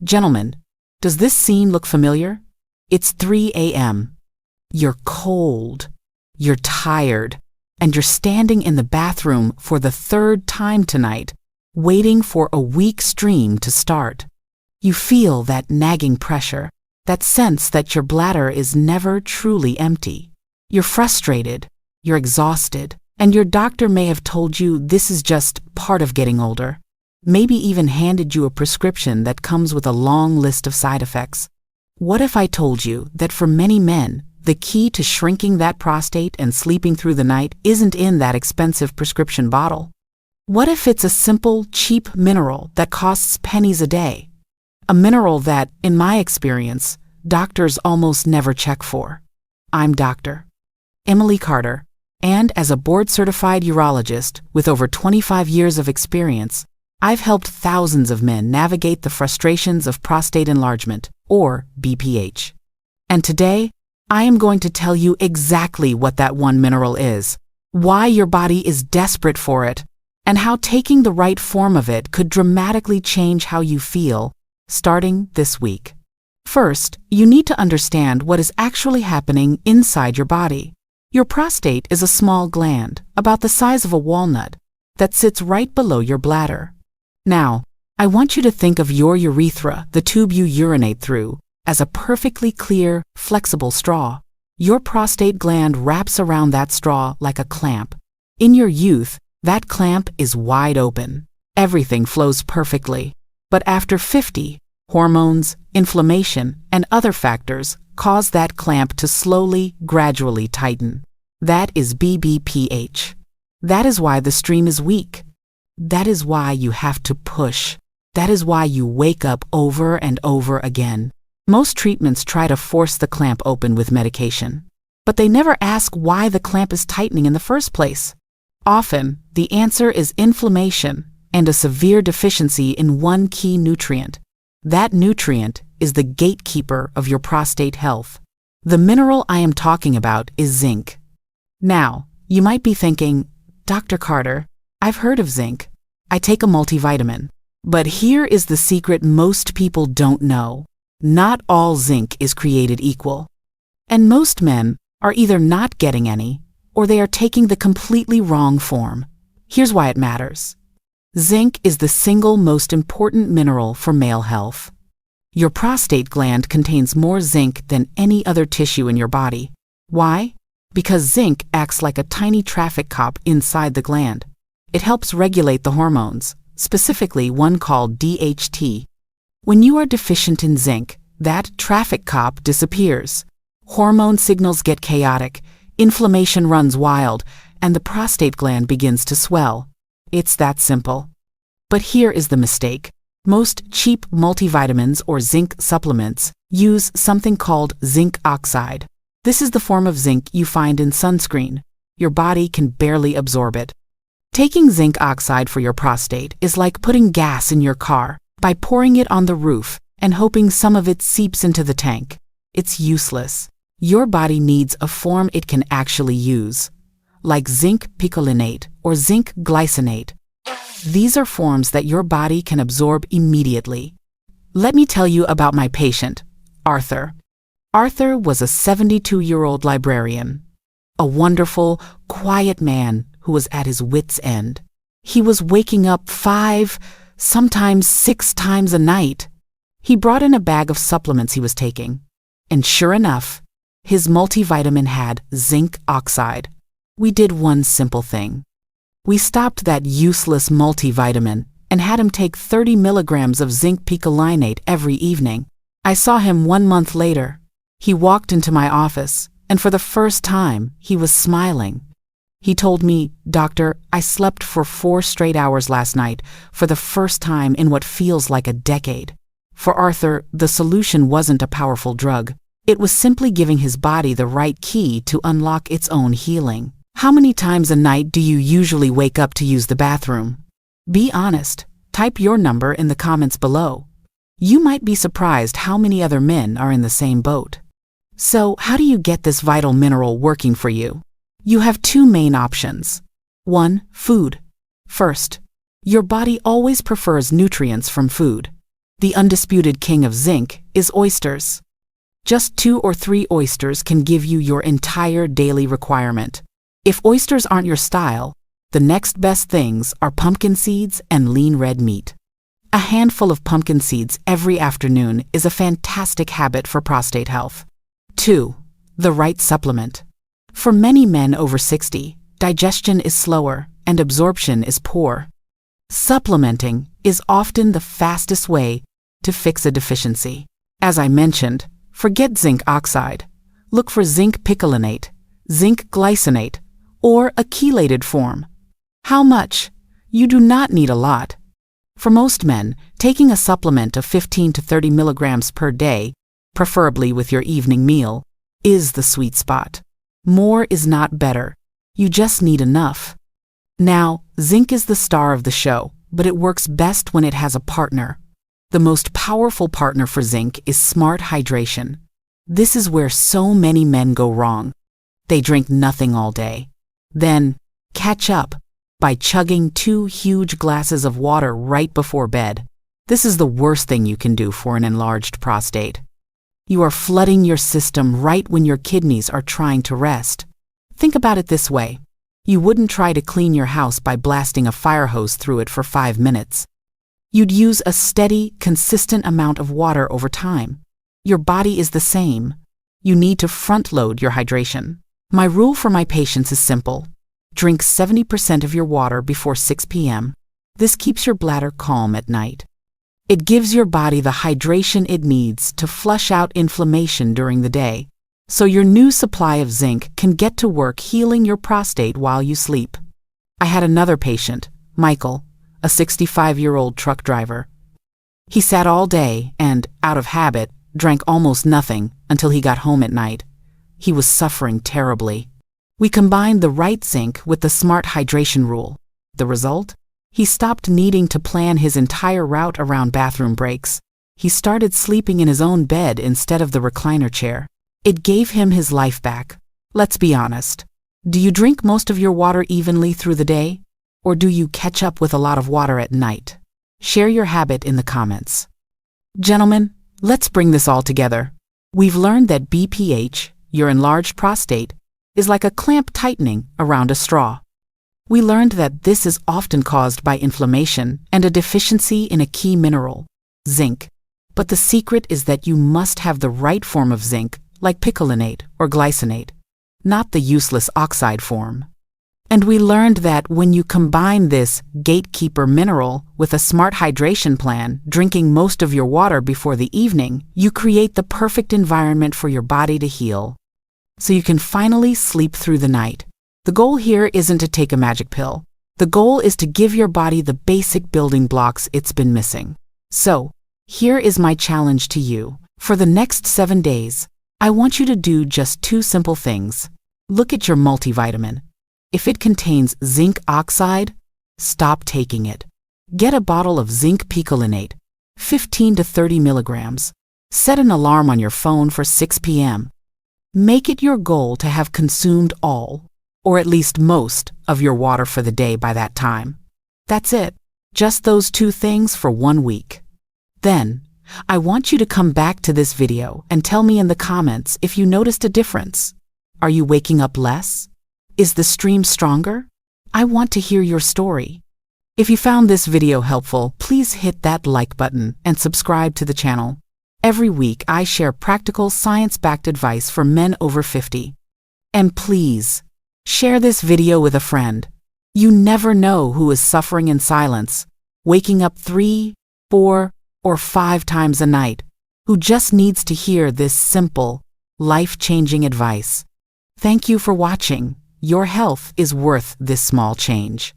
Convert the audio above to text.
Gentlemen, does this scene look familiar? It's 3 a.m. You're cold, you're tired, and you're standing in the bathroom for the third time tonight, waiting for a weak stream to start. You feel that nagging pressure, that sense that your bladder is never truly empty. You're frustrated, you're exhausted, and your doctor may have told you this is just part of getting older. Maybe even handed you a prescription that comes with a long list of side effects. What if I told you that for many men, the key to shrinking that prostate and sleeping through the night isn't in that expensive prescription bottle? What if it's a simple, cheap mineral that costs pennies a day? A mineral that, in my experience, doctors almost never check for. I'm Dr. Emily Carter, and as a board-certified urologist with over 25 years of experience, I've helped thousands of men navigate the frustrations of prostate enlargement, or BPH. And today, I am going to tell you exactly what that one mineral is, why your body is desperate for it, and how taking the right form of it could dramatically change how you feel, starting this week. First, you need to understand what is actually happening inside your body. Your prostate is a small gland, about the size of a walnut, that sits right below your bladder. Now, I want you to think of your urethra, the tube you urinate through, as a perfectly clear, flexible straw. Your prostate gland wraps around that straw like a clamp. In your youth, that clamp is wide open. Everything flows perfectly. But after 50, hormones, inflammation, and other factors cause that clamp to slowly, gradually tighten. That is BPH. That is why the stream is weak. That is why you have to push. That is why you wake up over and over again. Most treatments try to force the clamp open with medication, but they never ask why the clamp is tightening in the first place. Often, the answer is inflammation and a severe deficiency in one key nutrient. That nutrient is the gatekeeper of your prostate health. The mineral I am talking about is zinc. Now, you might be thinking, Dr. Carter, I've heard of zinc. I take a multivitamin. But here is the secret most people don't know. Not all zinc is created equal. And most men are either not getting any, or they are taking the completely wrong form. Here's why it matters. Zinc is the single most important mineral for male health. Your prostate gland contains more zinc than any other tissue in your body. Why? Because zinc acts like a tiny traffic cop inside the gland. It helps regulate the hormones, specifically one called DHT. When you are deficient in zinc, that traffic cop disappears. Hormone signals get chaotic, inflammation runs wild, and the prostate gland begins to swell. It's that simple. But here is the mistake. Most cheap multivitamins or zinc supplements use something called zinc oxide. This is the form of zinc you find in sunscreen. Your body can barely absorb it. Taking zinc oxide for your prostate is like putting gas in your car by pouring it on the roof and hoping some of it seeps into the tank. It's useless. Your body needs a form it can actually use, like zinc picolinate or zinc glycinate. These are forms that your body can absorb immediately. Let me tell you about my patient, Arthur. Arthur was a 72-year-old librarian, a wonderful, quiet man who was at his wits' end. He was waking up 5, sometimes 6 times a night. He brought in a bag of supplements he was taking, and sure enough, his multivitamin had zinc oxide. We did one simple thing. We stopped that useless multivitamin and had him take 30 milligrams of zinc picolinate every evening. I saw him 1 month later. He walked into my office, and for the first time, he was smiling. He told me, Doctor, I slept for 4 straight hours last night for the first time in what feels like a decade. For Arthur, the solution wasn't a powerful drug. It was simply giving his body the right key to unlock its own healing. How many times a night do you usually wake up to use the bathroom? Be honest. Type your number in the comments below. You might be surprised how many other men are in the same boat. So, how do you get this vital mineral working for you? You have 2 main options. 1. Food. First, your body always prefers nutrients from food. The undisputed king of zinc is oysters. Just 2 or 3 oysters can give you your entire daily requirement. If oysters aren't your style, the next best things are pumpkin seeds and lean red meat. A handful of pumpkin seeds every afternoon is a fantastic habit for prostate health. 2. The right supplement. For many men over 60, digestion is slower and absorption is poor. Supplementing is often the fastest way to fix a deficiency. As I mentioned, forget zinc oxide. Look for zinc picolinate, zinc glycinate, or a chelated form. How much? You do not need a lot. For most men, taking a supplement of 15 to 30 milligrams per day, preferably with your evening meal, is the sweet spot. More is not better. You just need enough. Now, zinc is the star of the show, but it works best when it has a partner. The most powerful partner for zinc is smart hydration. This is where so many men go wrong. They drink nothing all day. Then, catch up by chugging 2 huge glasses of water right before bed. This is the worst thing you can do for an enlarged prostate. You are flooding your system right when your kidneys are trying to rest. Think about it this way. You wouldn't try to clean your house by blasting a fire hose through it for 5 minutes. You'd use a steady, consistent amount of water over time. Your body is the same. You need to front-load your hydration. My rule for my patients is simple. Drink 70% of your water before 6 p.m. This keeps your bladder calm at night. It gives your body the hydration it needs to flush out inflammation during the day, so your new supply of zinc can get to work healing your prostate while you sleep. I had another patient, Michael, a 65-year-old truck driver. He sat all day and, out of habit, drank almost nothing until he got home at night. He was suffering terribly. We combined the right zinc with the smart hydration rule. The result? He stopped needing to plan his entire route around bathroom breaks. He started sleeping in his own bed instead of the recliner chair. It gave him his life back. Let's be honest. Do you drink most of your water evenly through the day? Or do you catch up with a lot of water at night? Share your habit in the comments. Gentlemen, let's bring this all together. We've learned that BPH, your enlarged prostate, is like a clamp tightening around a straw. We learned that this is often caused by inflammation and a deficiency in a key mineral, zinc. But the secret is that you must have the right form of zinc, like picolinate or glycinate, not the useless oxide form. And we learned that when you combine this gatekeeper mineral with a smart hydration plan, drinking most of your water before the evening, you create the perfect environment for your body to heal, so you can finally sleep through the night. The goal here isn't to take a magic pill. The goal is to give your body the basic building blocks it's been missing. So, here is my challenge to you. For the next 7 days, I want you to do just 2 simple things. Look at your multivitamin. If it contains zinc oxide, stop taking it. Get a bottle of zinc picolinate, 15 to 30 milligrams. Set an alarm on your phone for 6 p.m. Make it your goal to have consumed all, or at least most, of your water for the day by that time. That's it. Just those 2 things for 1 week. Then, I want you to come back to this video and tell me in the comments if you noticed a difference. Are you waking up less? Is the stream stronger? I want to hear your story. If you found this video helpful, please hit that like button and subscribe to the channel. Every week, I share practical, science-backed advice for men over 50. And please, share this video with a friend. You never know who is suffering in silence, waking up 3, 4, or 5 times a night, who just needs to hear this simple, life-changing advice. Thank you for watching. Your health is worth this small change.